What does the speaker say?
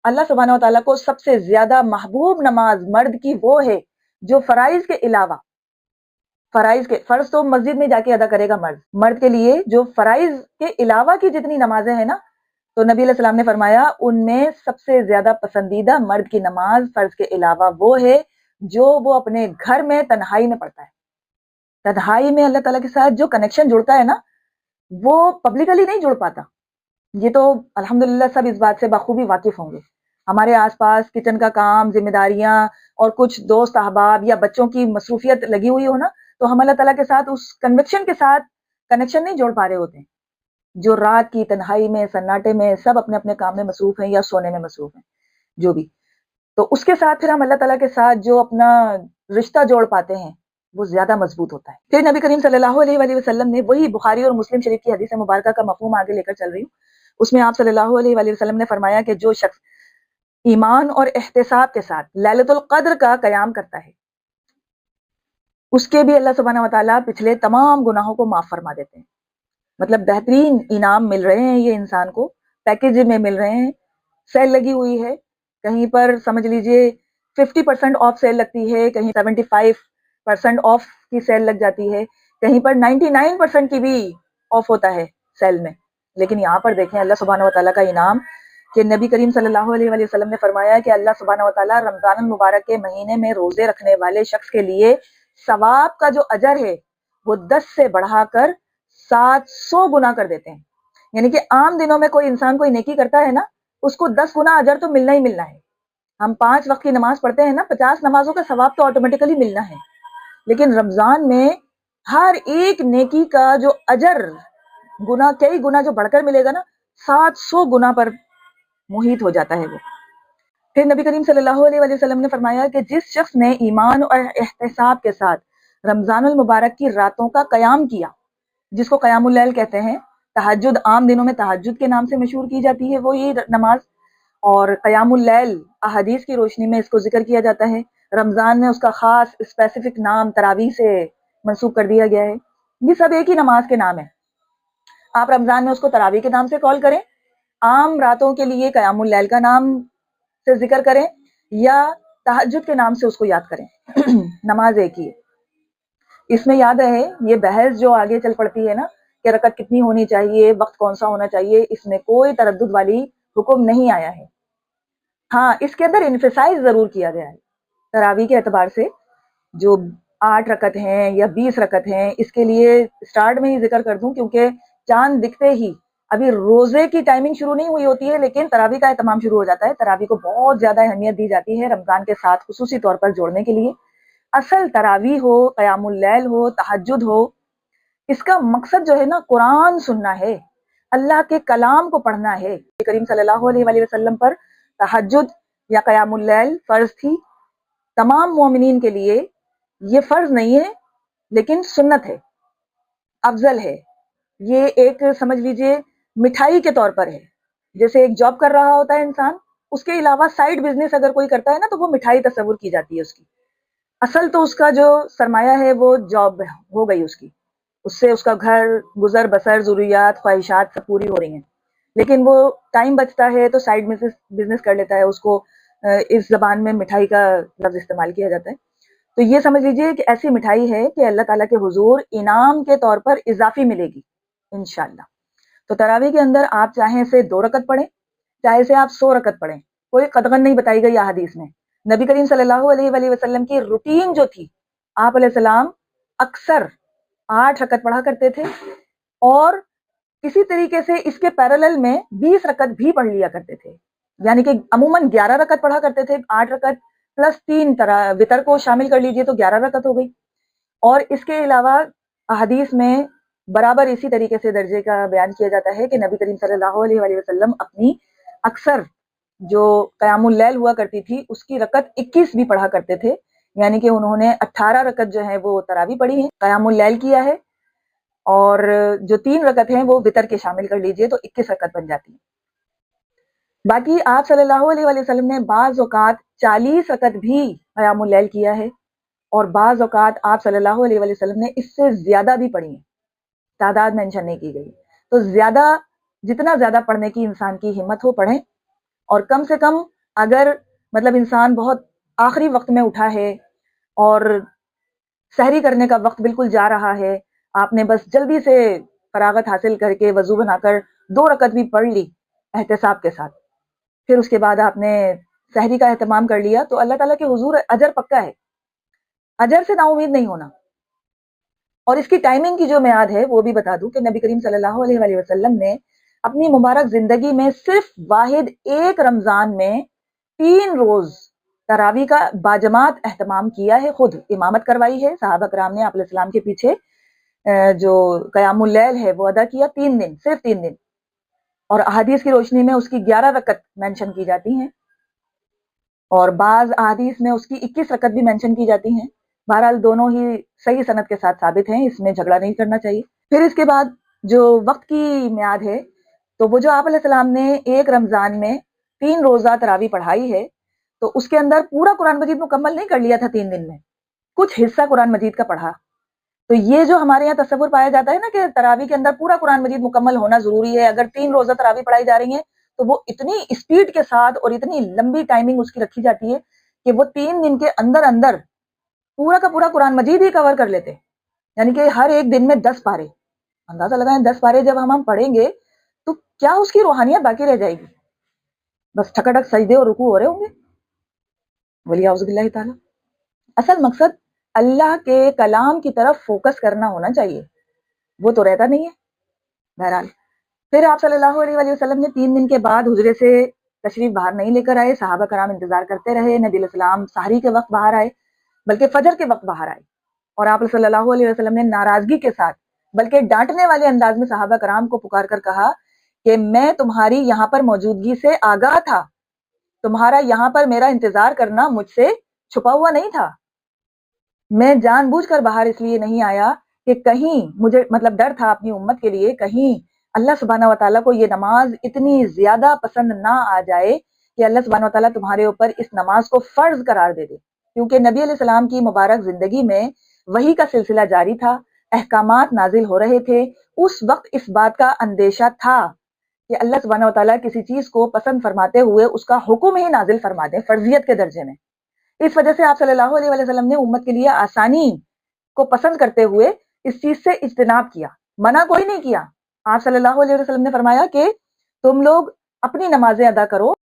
اللہ سبحانہ و تعالیٰ کو سب سے زیادہ محبوب نماز مرد کی وہ ہے جو فرائض کے علاوہ، فرض تو مسجد میں جا کے ادا کرے گا مرد کے لیے جو فرائض کے علاوہ کی جتنی نمازیں ہیں نا، تو نبی علیہ السلام نے فرمایا ان میں سب سے زیادہ پسندیدہ مرد کی نماز فرض کے علاوہ وہ ہے جو وہ اپنے گھر میں تنہائی میں پڑھتا ہے۔ تنہائی میں اللہ تعالیٰ کے ساتھ جو کنیکشن جڑتا ہے نا، وہ پبلکلی نہیں جڑ پاتا۔ یہ تو الحمدللہ سب اس بات سے بخوبی واقف ہوں گے۔ ہمارے آس پاس کچن کا کام، ذمہ داریاں اور کچھ دوست احباب یا بچوں کی مصروفیت لگی ہوئی ہو نا، تو ہم اللہ تعالیٰ کے ساتھ اس کنوکشن کے ساتھ کنیکشن نہیں جوڑ پا رہے ہوتے ہیں۔ جو رات کی تنہائی میں، سناٹے میں سب اپنے اپنے کام میں مصروف ہیں یا سونے میں مصروف ہیں، جو بھی، تو اس کے ساتھ پھر ہم اللہ تعالیٰ کے ساتھ جو اپنا رشتہ جوڑ پاتے ہیں وہ زیادہ مضبوط ہوتا ہے۔ پھر نبی کریم صلی اللہ علیہ وآلہ وسلم نے وہی بخاری اور مسلم شریف کی حدیث مبارکہ کا مفہوم آگے لے کر چل رہی ہوں، اس میں آپ صلی اللہ علیہ وآلہ وسلم نے فرمایا کہ جو شخص ایمان اور احتساب کے ساتھ لیلۃ القدر کا قیام کرتا ہے، اس کے بھی اللہ سبحانہ وتعالیٰ پچھلے تمام گناہوں کو معاف فرما دیتے ہیں۔ مطلب بہترین انعام مل رہے ہیں یہ انسان کو، پیکیج میں مل رہے ہیں، سیل لگی ہوئی ہے، کہیں پر سمجھ لیجئے 50% آف سیل لگتی ہے، کہیں 75% آف کی سیل لگ جاتی ہے، کہیں پر 99% کی بھی آف ہوتا ہے سیل میں۔ لیکن یہاں پر دیکھیں اللہ سبحانہ وتعالیٰ کا انعام کہ نبی کریم صلی اللہ علیہ وآلہ وسلم نے فرمایا کہ اللہ سبحانہ وتعالیٰ رمضان المبارک کے مہینے میں روزے رکھنے والے شخص کے لیے ثواب کا جو اجر ہے وہ 10 سے بڑھا کر 700 گنا کر دیتے ہیں۔ یعنی کہ عام دنوں میں کوئی انسان کوئی نیکی کرتا ہے نا، اس کو 10 گنا اجر تو ملنا ہی ملنا ہے۔ ہم 5 وقت کی نماز پڑھتے ہیں نا، 50 نمازوں کا ثواب تو آٹومیٹیکلی ملنا ہے، لیکن رمضان میں ہر ایک نیکی کا جو اجر گنا کئی گنا جو بڑھ کر ملے گا نا، 700 گنا پر محیط ہو جاتا ہے وہ۔ پھر نبی کریم صلی اللہ علیہ وآلہ وسلم نے فرمایا کہ جس شخص نے ایمان اور احتساب کے ساتھ رمضان المبارک کی راتوں کا قیام کیا، جس کو قیام اللیل کہتے ہیں، تہجد عام دنوں میں تہجد کے نام سے مشہور کی جاتی ہے وہ یہ نماز، اور قیام اللیل احادیث کی روشنی میں اس کو ذکر کیا جاتا ہے۔ رمضان میں اس کا خاص اسپیسیفک نام تراویح سے منسوب کر دیا گیا ہے۔ یہ سب ایک ہی نماز کے نام ہے، آپ رمضان میں اس کو تراویح کے نام سے کال کریں، عام راتوں کے لیے قیام اللیل کا نام سے ذکر کریں، یا تہجد کے نام سے اس کو یاد کریں، نماز ایک ہی ہے۔ اس میں یاد رہے یہ بحث جو آگے چل پڑتی ہے نا کہ رکعت کتنی ہونی چاہیے، وقت کون سا ہونا چاہیے، اس میں کوئی تردد والی حکم نہیں آیا ہے۔ ہاں اس کے اندر انفسائز ضرور کیا گیا ہے تراویح کے اعتبار سے، جو 8 رکعت ہیں یا 20 رکعت ہیں، اس کے لیے سٹارٹ میں ہی ذکر کر دوں کیونکہ چاند دکھتے ہی ابھی روزے کی ٹائمنگ شروع نہیں ہوئی ہوتی ہے، لیکن تراویح کا اہتمام شروع ہو جاتا ہے۔ تراویح کو بہت زیادہ اہمیت دی جاتی ہے رمضان کے ساتھ خصوصی طور پر جوڑنے کے لیے۔ اصل تراویح ہو، قیام اللیل ہو، تہجد ہو، اس کا مقصد جو ہے نا قرآن سننا ہے، اللہ کے کلام کو پڑھنا ہے۔ کریم صلی اللہ علیہ وآلہ وسلم پر تہجد یا قیام اللیل فرض تھی، تمام مومنین کے لیے یہ فرض نہیں ہے لیکن سنت ہے، افضل ہے۔ یہ ایک سمجھ لیجئے مٹھائی کے طور پر ہے، جیسے ایک جاب کر رہا ہوتا ہے انسان، اس کے علاوہ سائیڈ بزنس اگر کوئی کرتا ہے نا تو وہ مٹھائی تصور کی جاتی ہے اس کی۔ اصل تو اس کا جو سرمایہ ہے وہ جاب ہو گئی اس کی، اس سے اس کا گھر گزر بسر، ضروریات، خواہشات سب پوری ہو رہی ہیں، لیکن وہ ٹائم بچتا ہے تو سائیڈ بزنس کر لیتا ہے، اس کو اس زبان میں مٹھائی کا لفظ استعمال کیا جاتا ہے۔ تو یہ سمجھ لیجئے کہ ایسی مٹھائی ہے کہ اللہ تعالیٰ کے حضور انعام کے طور پر اضافی ملے گی انشاءاللہ۔ تو تراویح کے اندر آپ چاہیں سے 2 رکعت پڑھیں، چاہے سے آپ 100 رکعت پڑھیں، کوئی قدغن نہیں بتائی گئی حدیث میں۔ نبی کریم صلی اللہ علیہ وآلہ وسلم کی روٹین جو تھی، آپ علیہ السلام اکثر 8 رکعت پڑھا کرتے تھے، اور اسی طریقے سے اس کے پیرالل میں 20 رکعت بھی پڑھ لیا کرتے تھے، یعنی کہ عموماً 11 رکعت پڑھا کرتے تھے، 8 رکعت پلس 3 وتر کو شامل کر لیجئے تو 11 رکعت ہو گئی۔ اور اس کے علاوہ احادیث میں برابر اسی طریقے سے درجے کا بیان کیا جاتا ہے کہ نبی کریم صلی اللہ علیہ وآلہ وسلم اپنی اکثر جو قیام اللیل ہوا کرتی تھی اس کی رکعت 21 بھی پڑھا کرتے تھے، یعنی کہ انہوں نے 18 رکعت جو ہے وہ تراویح پڑھی ہے، قیام اللیل کیا ہے، اور جو 3 رکعت ہیں وہ وتر کے شامل کر لیجئے تو 21 رکعت بن جاتی ہے۔ باقی آپ صلی اللہ علیہ وآلہ وسلم نے بعض اوقات 40 رکعت بھی قیام اللیل کیا ہے، اور بعض اوقات آپ صلی اللہ علیہ وآلہ وسلم نے اس سے زیادہ بھی پڑھی ہیں، تعداد مینشن نہیں کی گئی۔ تو جتنا زیادہ پڑھنے کی انسان کی ہمت ہو پڑھیں، اور کم سے کم اگر مطلب انسان بہت آخری وقت میں اٹھا ہے اور سحری کرنے کا وقت بالکل جا رہا ہے، آپ نے بس جلدی سے فراغت حاصل کر کے وضو بنا کر 2 رکعت بھی پڑھ لی احتساب کے ساتھ، پھر اس کے بعد آپ نے سحری کا اہتمام کر لیا، تو اللہ تعالیٰ کے حضور اجر پکا ہے، اجر سے نا امید نہیں ہونا۔ اور اس کی ٹائمنگ کی جو میعاد ہے وہ بھی بتا دوں کہ نبی کریم صلی اللہ علیہ وآلہ وسلم نے اپنی مبارک زندگی میں صرف واحد ایک رمضان میں 3 روز تراویح کا باجماعت اہتمام کیا ہے، خود امامت کروائی ہے، صحابہ کرام نے آپ علیہ السلام کے پیچھے جو قیام اللیل ہے وہ ادا کیا 3 دن، صرف 3 دن، اور احادیث کی روشنی میں اس کی 11 رکعت مینشن کی جاتی ہیں، اور بعض احادیث میں اس کی 21 رکعت بھی مینشن کی جاتی ہیں۔ بہرحال دونوں ہی صحیح سند کے ساتھ ثابت ہیں، اس میں جھگڑا نہیں کرنا چاہیے۔ پھر اس کے بعد جو وقت کی میعاد ہے، تو وہ جو آپ علیہ السلام نے ایک رمضان میں 3 روزہ تراویح پڑھائی ہے، تو اس کے اندر پورا قرآن مجید مکمل نہیں کر لیا تھا 3 دن میں، کچھ حصہ قرآن مجید کا پڑھا۔ تو یہ جو ہمارے یہاں تصور پایا جاتا ہے نا کہ تراویح کے اندر پورا قرآن مجید مکمل ہونا ضروری ہے، اگر 3 روزہ تراویح پڑھائی جا رہی ہیں تو وہ اتنی اسپیڈ کے ساتھ اور اتنی لمبی ٹائمنگ اس کی رکھی جاتی ہے کہ وہ 3 دن کے اندر اندر پورا کا پورا قرآن مجید ہی کور کر لیتے، یعنی کہ ہر ایک دن میں 10 پارے، اندازہ لگائیں 10 پارے جب ہم پڑھیں گے تو کیا اس کی روحانیت باقی رہ جائے گی، بس ٹھکاٹک سجدے اور رکوع ہو رہے ہوں گے، ولی اعوذ باللہ تعالی۔ اصل مقصد اللہ کے کلام کی طرف فوکس کرنا ہونا چاہیے، وہ تو رہتا نہیں ہے۔ بہرحال پھر آپ صلی اللہ علیہ وآلہ وسلم نے 3 دن کے بعد حجرے سے تشریف باہر نہیں لے کر آئے، صحابہ کرام انتظار کرتے رہے، نبی علیہ السلام سحری کے وقت باہر آئے، بلکہ فجر کے وقت باہر آئے، اور آپ صلی اللہ علیہ وسلم نے ناراضگی کے ساتھ بلکہ ڈانٹنے والے انداز میں صحابہ کرام کو پکار کر کہا کہ میں تمہاری یہاں پر موجودگی سے آگاہ تھا، تمہارا یہاں پر میرا انتظار کرنا مجھ سے چھپا ہوا نہیں تھا، میں جان بوجھ کر باہر اس لیے نہیں آیا کہ کہیں مجھے مطلب ڈر تھا اپنی امت کے لیے، کہیں اللہ سبحانہ وتعالیٰ کو یہ نماز اتنی زیادہ پسند نہ آ جائے کہ اللہ سبحانہ وتعالیٰ تمہارے اوپر اس نماز کو فرض قرار دے دے، کیونکہ نبی علیہ السلام کی مبارک زندگی میں وحی کا سلسلہ جاری تھا، احکامات نازل ہو رہے تھے، اس وقت اس بات کا اندیشہ تھا کہ اللہ سبحانہ وتعالیٰ کسی چیز کو پسند فرماتے ہوئے اس کا حکم ہی نازل فرما دیں فرضیت کے درجے میں۔ اس وجہ سے آپ صلی اللہ علیہ وسلم نے امت کے لیے آسانی کو پسند کرتے ہوئے اس چیز سے اجتناب کیا، منع کوئی نہیں کیا۔ آپ صلی اللہ علیہ وسلم نے فرمایا کہ تم لوگ اپنی نمازیں ادا کرو